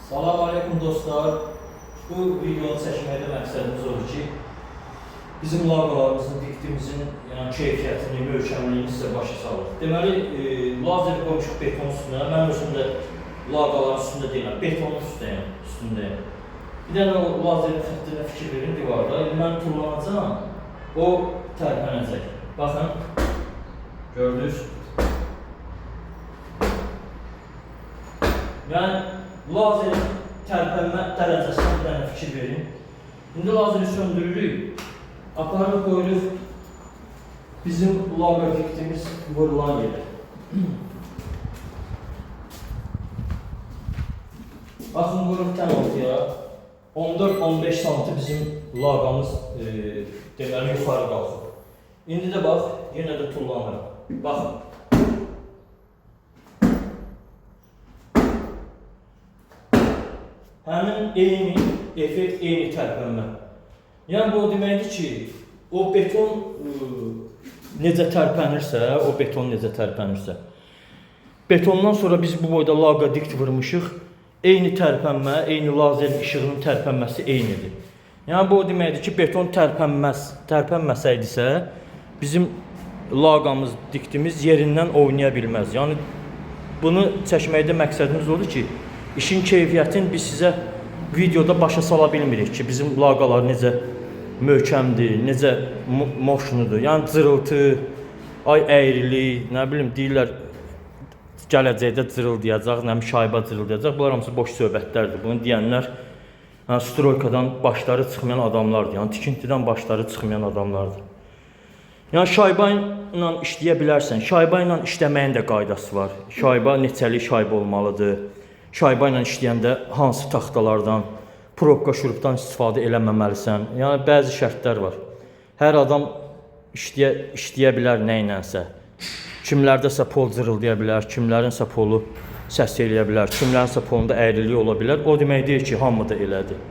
Salam aleyküm dostlar. Bu videonu çəkməkdə məqsədimiz odur ki, bizim laqalarımızın, diktimizin keyfiyyətini, möhkəmliyini sizə başa salır. Deməli, lazer qoymuşuq beton üstünə. Mən özüm də laqaların üstündə deyiləm, betonun üstündəyəm. Bir dənə o lazerin xəttinə fikir verin divarda. Mən tullanacağım, o tərpənəcək. Baxın, gördünüz. Yəni, lazerin tərpənmə dərəcəsinə bir dənə fikir verin. İndi lazeri söndürürük, aparıb qoyuruq bizim lazer diktimiz vurulan yerə. Baxın, vuruq tən ortaya 14-15 santim bizim laqamız deməli yuxarı qalxır. İndi də bax, yenə də tullanır. Baxın. Həmin eyni effekt, eyni tərpənmə. Yəni bu o deməkdir ki, o beton necə tərpənirsə, betondan sonra biz bu boyda laqa dikt vurmuşuq, eyni tərpənmə, eyni lazerin işığının tərpənməsi eynidir. Yəni bu o deməkdir ki, beton tərpənməsəydisə, bizim laqamız, diktimiz yerindən oynaya bilməz. Yəni bunu çəkməkdə məqsədimiz odur ki, İşin keyfiyyətini biz sizə videoda başa sala bilmirik ki, bizim laqalar necə möhkəmdir, necə moşnudur. Yəni cırıltı, ay əyrilik, nə bilim deyirlər gələcəkdə cırıldayacaq, nə bilim şaibə cırıldayacaq. Bunlar hamısı boş söhbətlərdir. Bunu deyənlər stroykadan başları çıxmayan adamlardır. Yəni tikintidən başları çıxmayan adamlardır. Yəni şaibə ilə işləyə bilərsən. Şaibə ilə işləməyin də qaydası var. Şaibə neçəlik şaibə olmalıdır. Şaibə ilə işləyəndə hansı taxtalardan, probka şurupdan istifadə eləməməlisən. Yəni bəzi şərtlər var. Hər adam işləyə bilər nə ilənsə. Kimlərdəsə pol cırıldaya bilər, kimlərinsə polu səs eləyə bilər, kimlərinsə polunda əyrilik ola bilər. O demək deyil ki, hamı da elədir.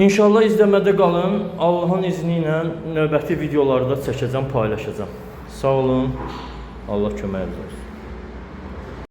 İnşallah izləmədə qalın. Allahın izni ilə növbəti videolarda çəkəcəm, paylaşacağım. Sağ olun. Allah köməyiniz olsun.